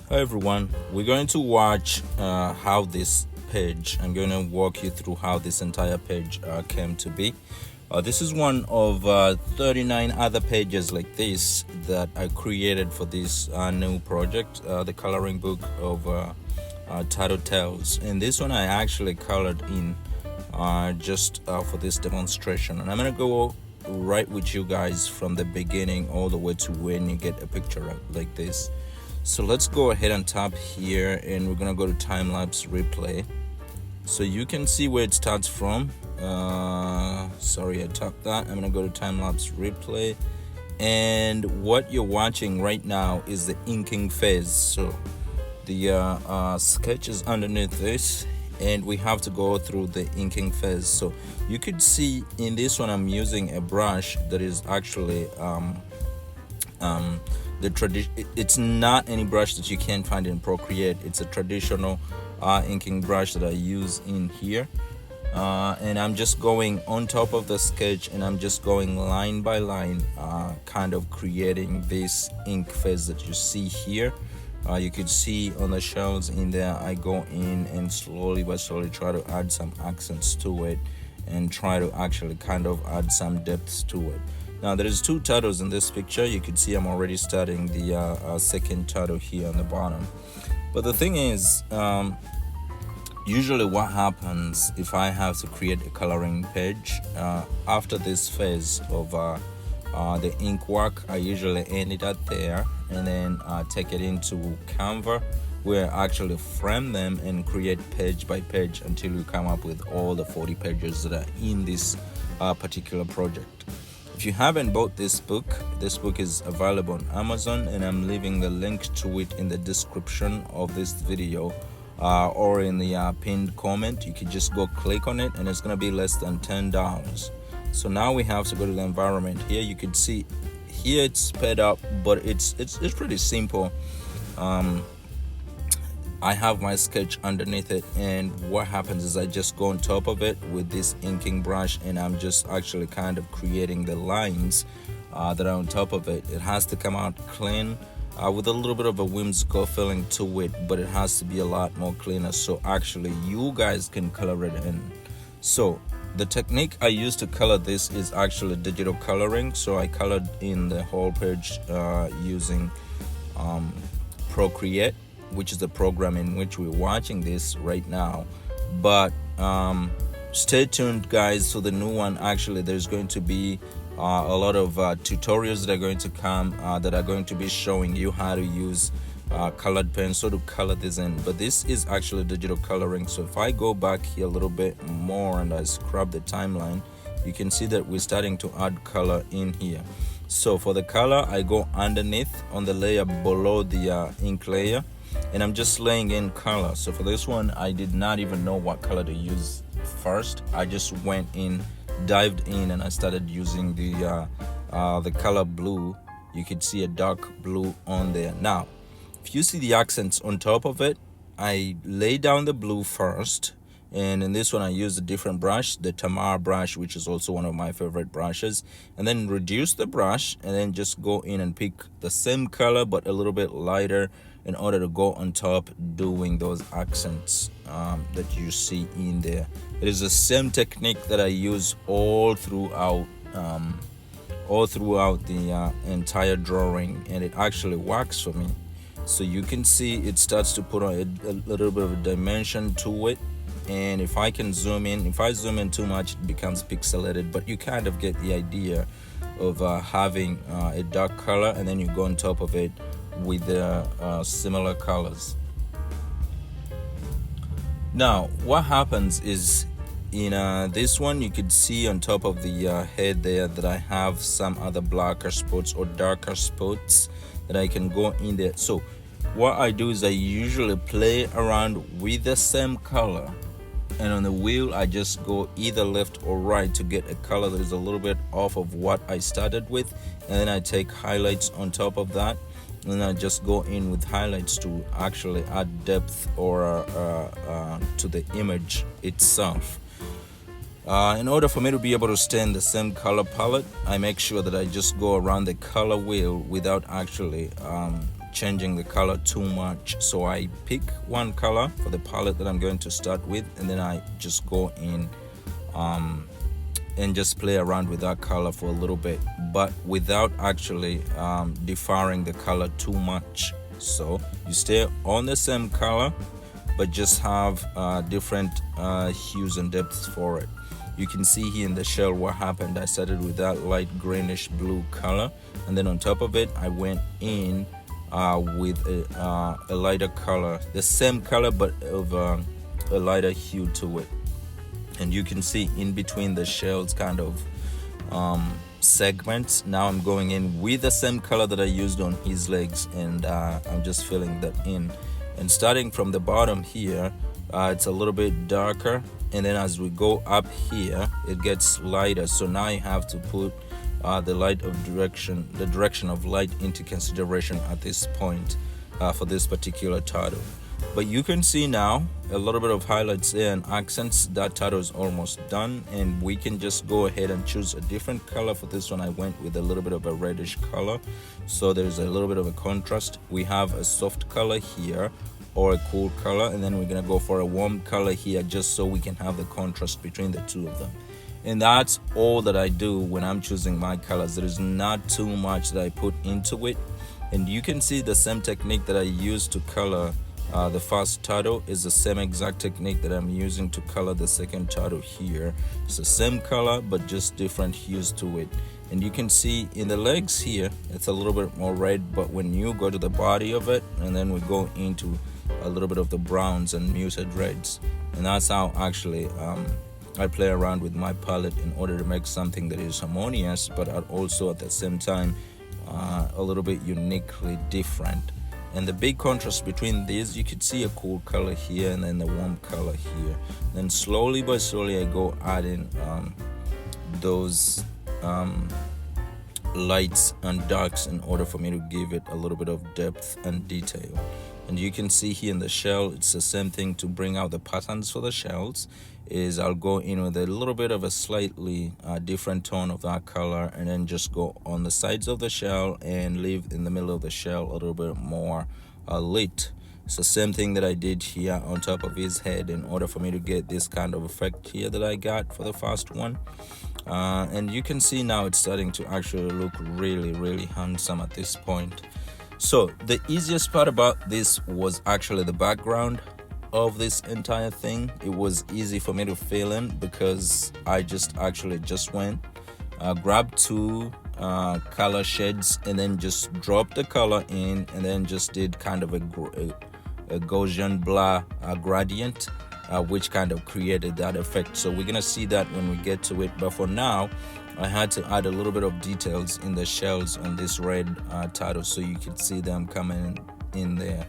Hi everyone, we're going to watch how this page, I'm going to walk you through how this entire page came to be. This is one of 39 other pages like this that I created for this new project, the coloring book of Tattoo Tales. And this one I actually colored in just for this demonstration. And I'm going to go right with you guys from the beginning all the way to when you get a picture like this. So let's go ahead and tap here, and we're gonna go to time-lapse replay so you can see where it starts from. Sorry, I tapped that. I'm gonna go to time-lapse replay, and what you're watching right now is the inking phase. So the sketch is underneath this, and we have to go through the inking phase. So you could see in this one I'm using a brush that is actually it's not any brush that you can find in Procreate. It's a traditional inking brush that I use in here, and I'm just going on top of the sketch, and I'm just going line by line, kind of creating this ink phase that you see here. You could see on the shells in there, I go in and slowly but slowly try to add some accents to it and try to actually kind of add some depth to it. Now there is two tattoos in this picture. You can see I'm already starting the second tattoo here on the bottom. But the thing is, usually what happens if I have to create a coloring page, after this phase of the ink work, I usually end it at there and then take it into Canva, where I actually frame them and create page by page until we come up with all the 40 pages that are in this particular project. If you haven't bought this book is available on Amazon, and I'm leaving the link to it in the description of this video or in the pinned comment. You can just go click on it, and it's going to be less than $10. So now we have to go to the environment. Here you can see here it's sped up, but it's pretty simple. I have my sketch underneath it, and what happens is I just go on top of it with this inking brush, and I'm just actually kind of creating the lines that are on top of it. It has to come out clean with a little bit of a whimsical feeling to it, but it has to be a lot more cleaner so actually you guys can color it in. So the technique I use to color this is actually digital coloring. So I colored in the whole page using Procreate, which is the program in which we're watching this right now. But stay tuned guys for the new one. Actually there's going to be a lot of tutorials that are going to come that are going to be showing you how to use colored pens so to color this in. But this is actually digital coloring. So if I go back here a little bit more and I scrub the timeline, you can see that we're starting to add color in here. So for the color, I go underneath on the layer below the ink layer, and I'm just laying in color. So for this one, I did not even know what color to use first. I just went in, dived in, and I started using the color blue. You could see a dark blue on there. Now if you see the accents on top of it, I lay down the blue first, and in this one I use a different brush, the Tamar brush, which is also one of my favorite brushes, and then reduce the brush and then just go in and pick the same color but a little bit lighter in order to go on top doing those accents that you see in there. It is the same technique that I use all throughout the entire drawing, and it actually works for me. So you can see it starts to put on a little bit of a dimension to it, and if I zoom in too much, it becomes pixelated, but you kind of get the idea of having a dark color, and then you go on top of it with similar colors. Now what happens is in this one, you could see on top of the head there that I have some other blacker spots or darker spots that I can go in there. So what I do is I usually play around with the same color, and on the wheel I just go either left or right to get a color that is a little bit off of what I started with, and then I take highlights on top of that, and then I just go in with highlights to actually add depth or to the image itself. In order for me to be able to stay in the same color palette, I make sure that I just go around the color wheel without actually changing the color too much. So I pick one color for the palette that I'm going to start with, and then I just go in and just play around with that color for a little bit, but without actually defining the color too much. So you stay on the same color, but just have different hues and depths for it. You can see here in the shell what happened. I started with that light greenish blue color, and then on top of it I went in with a lighter color, the same color but of a lighter hue to it. And you can see in between the shells kind of segments. Now I'm going in with the same color that I used on his legs, and I'm just filling that in. And starting from the bottom here, it's a little bit darker, and then as we go up here it gets lighter. So now you have to put the direction of light into consideration at this point for this particular tattoo. But you can see now a little bit of highlights there and accents. That tattoo is almost done, and we can just go ahead and choose a different color. For this one I went with a little bit of a reddish color, so there's a little bit of a contrast. We have a soft color here or a cool color, and then we're gonna go for a warm color here, just so we can have the contrast between the two of them. And that's all that I do when I'm choosing my colors. There is not too much that I put into it. And you can see the same technique that I used to color the first tattoo is the same exact technique that I'm using to color the second tattoo here. It's the same color but just different hues to it. And you can see in the legs here it's a little bit more red, but when you go to the body of it, and then we go into a little bit of the browns and muted reds. And that's how actually I play around with my palette in order to make something that is harmonious, but also at the same time a little bit uniquely different. And the big contrast between these, you could see a cool color here and then the warm color here. Then slowly by slowly I go adding those lights and darks in order for me to give it a little bit of depth and detail. And you can see here in the shell, it's the same thing. To bring out the patterns for the shells is I'll go in with a little bit of a slightly different tone of that color, and then just go on the sides of the shell and leave in the middle of the shell a little bit more lit. It's the same thing that I did here on top of his head in order for me to get this kind of effect here that I got for the first one. And you can see now it's starting to actually look really handsome at this point. So the easiest part about this was actually the background of this entire thing. It was easy for me to fill in because I just went grabbed two color shades and then just dropped the color in, and then just did kind of a Gaussian blur gradient, which kind of created that effect. So we're gonna see that when we get to it, but for now I had to add a little bit of details in the shells on this red tattoo, so you could see them coming in there.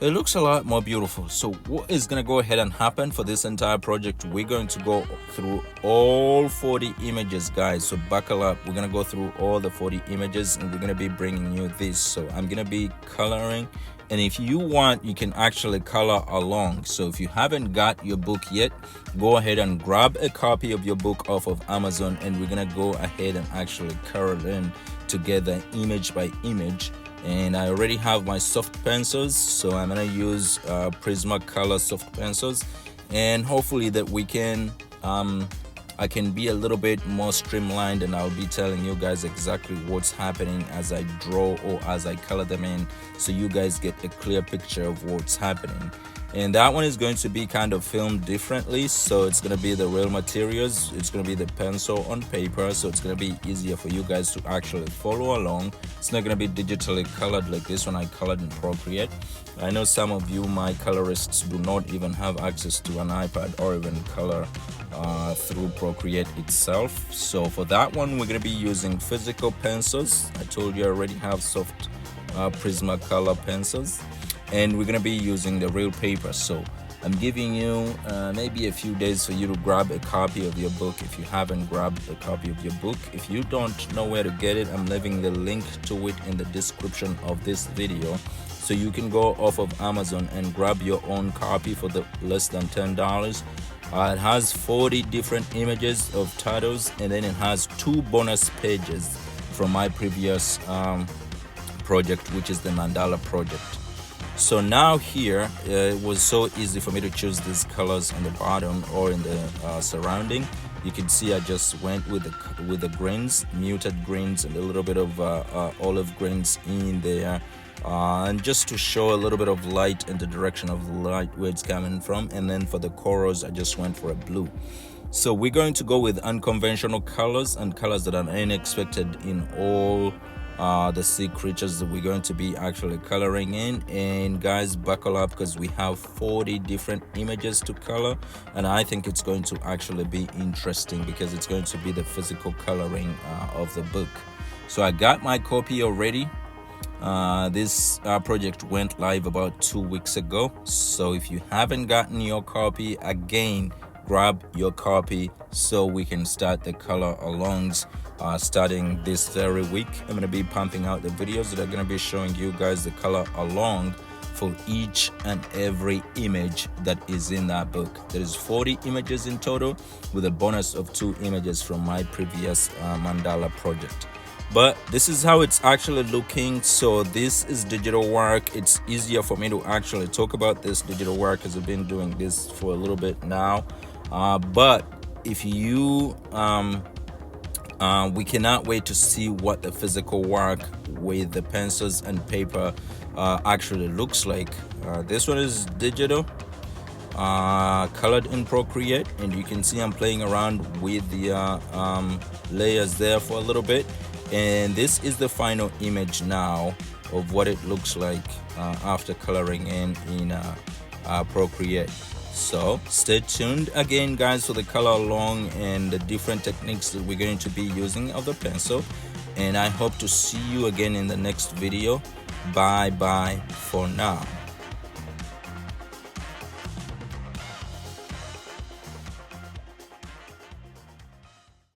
It looks a lot more beautiful. So what is going to go ahead and happen for this entire project, we're going to go through all 40 images, guys. So buckle up. We're going to go through all the 40 images, and we're going to be bringing you this. So I'm going to be coloring, and if you want, you can actually color along. So if you haven't got your book yet, go ahead and grab a copy of your book off of Amazon, and we're going to go ahead and actually color in together image by image. And I already have my soft pencils, so I'm gonna use Prismacolor soft pencils, and hopefully that we can I can be a little bit more streamlined, and I'll be telling you guys exactly what's happening as I draw or as I color them in, so you guys get a clear picture of what's happening. And that one is going to be kind of filmed differently, so it's going to be the real materials, it's going to be the pencil on paper, so it's going to be easier for you guys to actually follow along. It's not going to be digitally colored like this one I colored in Procreate. I know some of you, my colorists, do not even have access to an iPad or even color through Procreate itself. So for that one, we're going to be using physical pencils. I told you I already have soft Prismacolor pencils, and we're going to be using the real paper. So I'm giving you maybe a few days for you to grab a copy of your book if you haven't grabbed a copy of your book. If you don't know where to get it, I'm leaving the link to it in the description of this video, so you can go off of Amazon and grab your own copy for the less than $10. It has 40 different images of tattoos, and then it has 2 bonus pages from my previous project, which is the mandala project. So now here it was so easy for me to choose these colors on the bottom or in the surrounding. You can see I just went with the greens, muted greens, and a little bit of olive greens in there, and just to show a little bit of light and the direction of the light where it's coming from. And then for the corals, I just went for a blue. So we're going to go with unconventional colors and colors that are unexpected in all the sea creatures that we're going to be actually coloring in. And guys, buckle up, because we have 40 different images to color, and I think it's going to actually be interesting because it's going to be the physical coloring of the book. So I got my copy already. This project went live about 2 weeks ago, so if you haven't gotten your copy, again, grab your copy so we can start the color alongs starting this very week. I'm going to be pumping out the videos that are going to be showing you guys the color along for each and every image that is in that book. There is 40 images in total, with a bonus of 2 images from my previous mandala project. But this is how it's actually looking. So this is digital work. It's easier for me to actually talk about this digital work because I've been doing this for a little bit now. But if you we cannot wait to see what the physical work with the pencils and paper actually looks like. This one is digital, colored in Procreate, and you can see I'm playing around with the layers there for a little bit. And this is the final image now of what it looks like after coloring in Procreate. So stay tuned again, guys, for the color along and the different techniques that we're going to be using of the pencil. And I hope to see you again in the next video. Bye bye for now.